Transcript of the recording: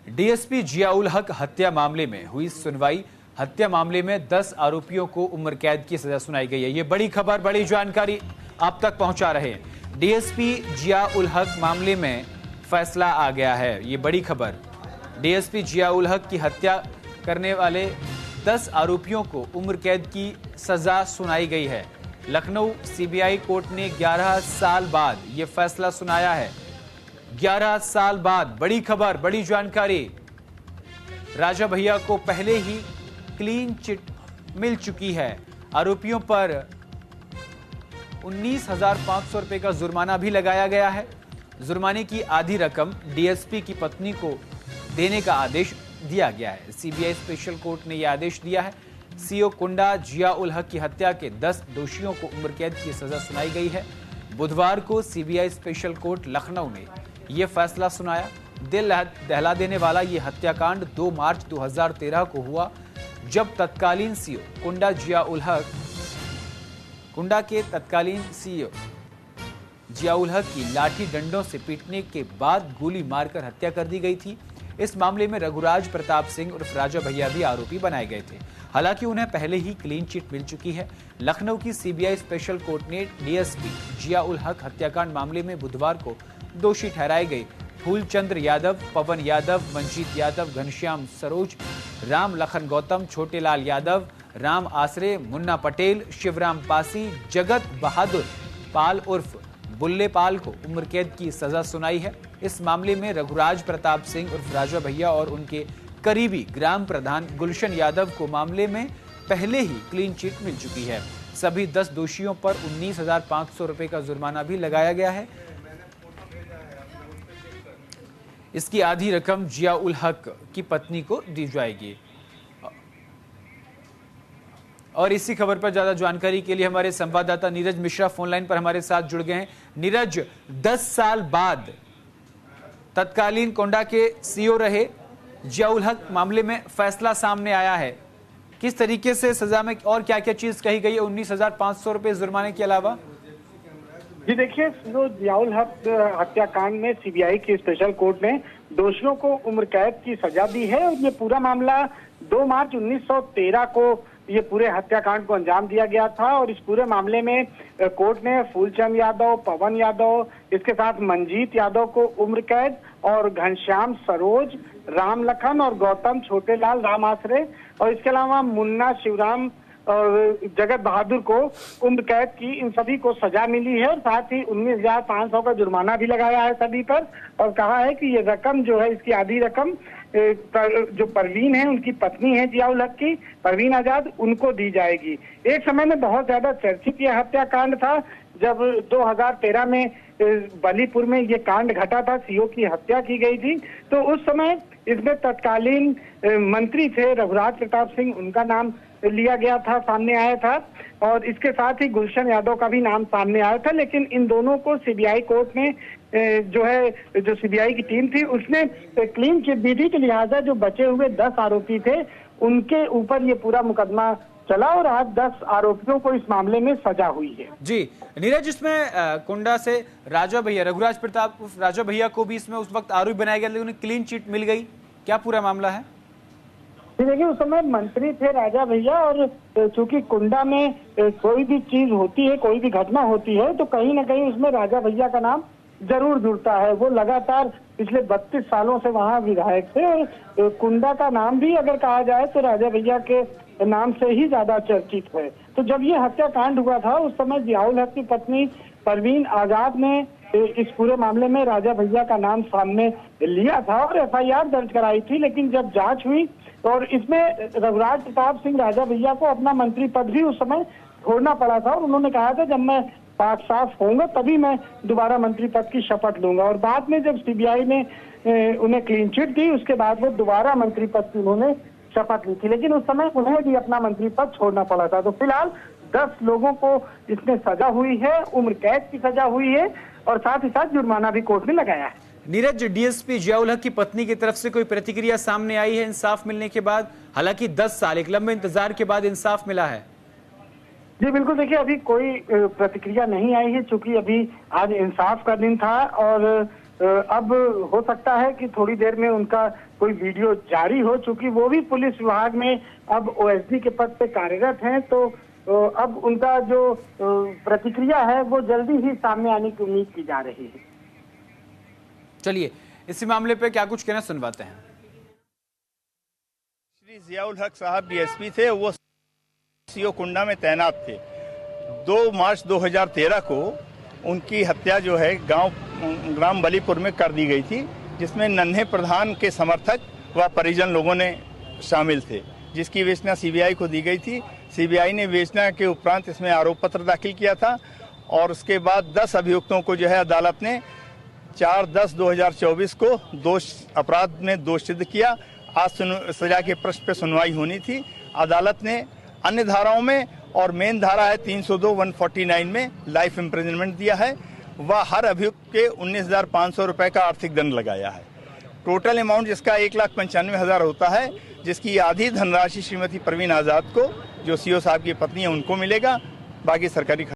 DSP Ziaul हक हत्या मामले में हुई सुनवाई। हत्या मामले में 10 आरोपियों को उम्र कैद की सजा सुनाई गई है। ये बड़ी खबर, बड़ी जानकारी आप तक पहुंचा रहे हैं। डीएसपी जियाउल हक मामले में फैसला आ गया है। ये बड़ी खबर, डीएसपी जियाउल हक की हत्या करने वाले 10 आरोपियों को उम्र कैद की सजा सुनाई गई है। लखनऊ सीबीआई कोर्ट ने 11 साल बाद यह फैसला सुनाया है। 11 साल बाद बड़ी खबर, बड़ी जानकारी। राजा भैया को पहले ही क्लीन चिट मिल चुकी है। आरोपियों पर 19,500 रुपए का जुर्माना भी लगाया गया है। जुर्माने की आधी रकम डीएसपी की पत्नी को देने का आदेश दिया गया है। सीबीआई स्पेशल कोर्ट ने यह आदेश दिया है। सीओ कुंडा जियाउल हक की हत्या के 10 दोषियों को उम्र कैद की सजा सुनाई गई है। बुधवार को सीबीआई स्पेशल कोर्ट लखनऊ ने यह फैसला सुनाया। दिल दहला देने वाला यह हत्याकांड 2 मार्च 2013 को हुआ, जब तत्कालीन सीओ कुंडा के तत्कालीन सीओ जियाउल हक की लाठी डंडों से पीटने के बाद गोली मारकर हत्या कर दी गई थी। इस मामले में रघुराज प्रताप सिंह उर्फ राजा भैया भी आरोपी बनाए गए थे। हालांकि उन्हें पहले ही क्लीन चिट मिल चुकी है। लखनऊ की सीबीआई स्पेशल कोर्ट ने डीएसपी जियाउल हक हत्याकांड मामले में बुधवार को दोषी ठहराए गए फूलचंद्र यादव, पवन यादव, मंजीत यादव, घनश्याम सरोज, राम लखन गौतम, छोटेलाल यादव, राम आसरे, मुन्ना पटेल, शिवराम पासी, जगत बहादुर पाल उर्फ बुल्ले पाल को उम्र कैद की सजा सुनाई है। इस मामले में रघुराज प्रताप सिंह उर्फ राजा भैया और उनके करीबी ग्राम प्रधान गुलशन यादव को मामले में पहले ही क्लीन चिट मिल चुकी है। सभी 10 दोषियों पर 19,500 रुपए का जुर्माना भी लगाया गया है। इसकी आधी रकम जियाउल हक की पत्नी को दी जाएगी। और इसी खबर पर ज्यादा जानकारी के लिए हमारे संवाददाता नीरज मिश्रा फोन लाइन पर हमारे साथ जुड़ गए हैं। नीरज, 10 साल बाद तत्कालीन कोंडा के सीओ रहे जियाउल हक मामले में फैसला सामने आया है। किस तरीके से सजा में और क्या क्या चीज कही गई है 19,500 रुपए जुर्माने के अलावा? जी देखिए, जियाउल हक हत्याकांड में सीबीआई की स्पेशल कोर्ट ने दोषियों को उम्र कैद की सजा दी है। और ये पूरा मामला 2 मार्च 1913 को ये पूरे हत्याकांड को अंजाम दिया गया था। और इस पूरे मामले में कोर्ट ने फूलचंद यादव, पवन यादव, इसके साथ मंजीत यादव को उम्र कैद और घनश्याम सरोज, राम लखन और गौतम, छोटेलाल, राम आसरे और इसके अलावा मुन्ना, शिवराम और जगत बहादुर को उम्र कैद की इन सभी को सजा मिली है। और साथ ही 19,500 का जुर्माना भी लगाया है सभी पर। और कहा है कि ये रकम जो है, इसकी आधी रकम जो परवीन है, उनकी पत्नी है जियाउल हक की, परवीन आजाद, उनको दी जाएगी। एक समय में बहुत ज्यादा चर्चित यह हत्याकांड था, जब 2013 में बलीपुर में ये कांड घटा था, सीओ की हत्या की गई थी। तो उस समय इसमें तत्कालीन मंत्री थे रघुराज प्रताप सिंह, उनका नाम लिया गया था, सामने आया था। और इसके साथ ही गुलशन यादव का भी नाम सामने आया था। लेकिन इन दोनों को सीबीआई कोर्ट ने जो सीबीआई की टीम थी उसने क्लीन चिट दी थी कि लिहाजा जो बचे हुए 10 आरोपी थे उनके ऊपर ये पूरा मुकदमा चला। और आज 10 आरोपियों को इस मामले में सजा हुई है। जी नीरज, इसमें कुंडा से राजा भैया, रघुराज प्रताप राजा भैया को भी इसमें उस वक्त आरोपी बनाया गया, लेकिन उन्हें क्लीन चिट मिल गई। क्या पूरा मामला है? देखिए, उस समय मंत्री थे राजा भैया। और चूंकि कुंडा में कोई भी चीज होती है, कोई भी घटना होती है, तो कहीं ना कहीं उसमें राजा भैया का नाम जरूर जुड़ता है। वो लगातार पिछले 32 सालों से वहाँ विधायक थे। और कुंडा का नाम भी अगर कहा जाए तो राजा भैया के नाम से ही ज्यादा चर्चित है। तो जब ये हत्याकांड हुआ था उस समय जियाउल हक की पत्नी परवीन आजाद ने इस पूरे मामले में राजा भैया का नाम सामने लिया था और एफआईआर दर्ज कराई थी। लेकिन जब जांच हुई और इसमें रघुराज प्रताप सिंह राजा भैया को अपना मंत्री पद भी उस समय छोड़ना पड़ा था। और उन्होंने कहा था, जब मैं पाक साफ होऊंगा तभी मैं दोबारा मंत्री पद की शपथ लूंगा। और बाद में जब सीबीआई ने उन्हें क्लीन चिट दी, उसके बाद वो दोबारा मंत्री पद की उन्होंने शपथ ली थी। लेकिन उस समय उन्हें भी अपना मंत्री पद छोड़ना पड़ा था। तो फिलहाल 10 लोगों को इसमें सजा हुई है, उम्र कैद की सजा हुई है और साथ ही साथ जुर्माना भी कोर्ट ने लगाया है। नीरज, डीएसपी जियाउल हक की पत्नी की तरफ से कोई प्रतिक्रिया सामने आई है इंसाफ मिलने के बाद? हालांकि 10 साल एक लंबे इंतजार के बाद इंसाफ मिला है। जी बिल्कुल, देखिए अभी कोई प्रतिक्रिया नहीं आई है, चूंकि अभी आज इंसाफ का दिन था। और अब हो सकता है कि थोड़ी देर में उनका कोई वीडियो जारी हो, चूंकि वो भी पुलिस विभाग में अब ओएसडी के पद पे कार्यरत हैं, तो अब उनका जो प्रतिक्रिया है वो जल्दी ही सामने आने की उम्मीद की जा रही है। चलिए इसी मामले पे क्या कुछ कहना सुनवाते हैं। श्री जियाउल हक साहब डीएसपी थे, वो सीओ कुंडा में तैनात थे। 2 मार्च 2013 को उनकी हत्या जो है ग्राम बलीपुर में कर दी गई थी, जिसमें नन्हे प्रधान के समर्थक व परिजन लोगों ने शामिल थे, जिसकी विवेचना सीबीआई को दी गई थी। सीबीआई ने विवेचना के उपरांत इसमें आरोप पत्र दाखिल किया था और उसके बाद 10 अभियुक्तों को जो है अदालत ने 4/10/2024 को अपराध में दोष सिद्ध किया। आज सजा के प्रश्न पे सुनवाई होनी थी। अदालत ने अन्य धाराओं में और मेन धारा है 302(149) में लाइफ इम्प्रिजनमेंट दिया है व हर अभियुक्त के 19,500 रुपए का आर्थिक दंड लगाया है। टोटल अमाउंट जिसका 1,95,000 होता है, जिसकी आधी धनराशि श्रीमती परवीन आजाद को, जो सीओ साहब की पत्नी है, उनको मिलेगा। बाकी सरकारी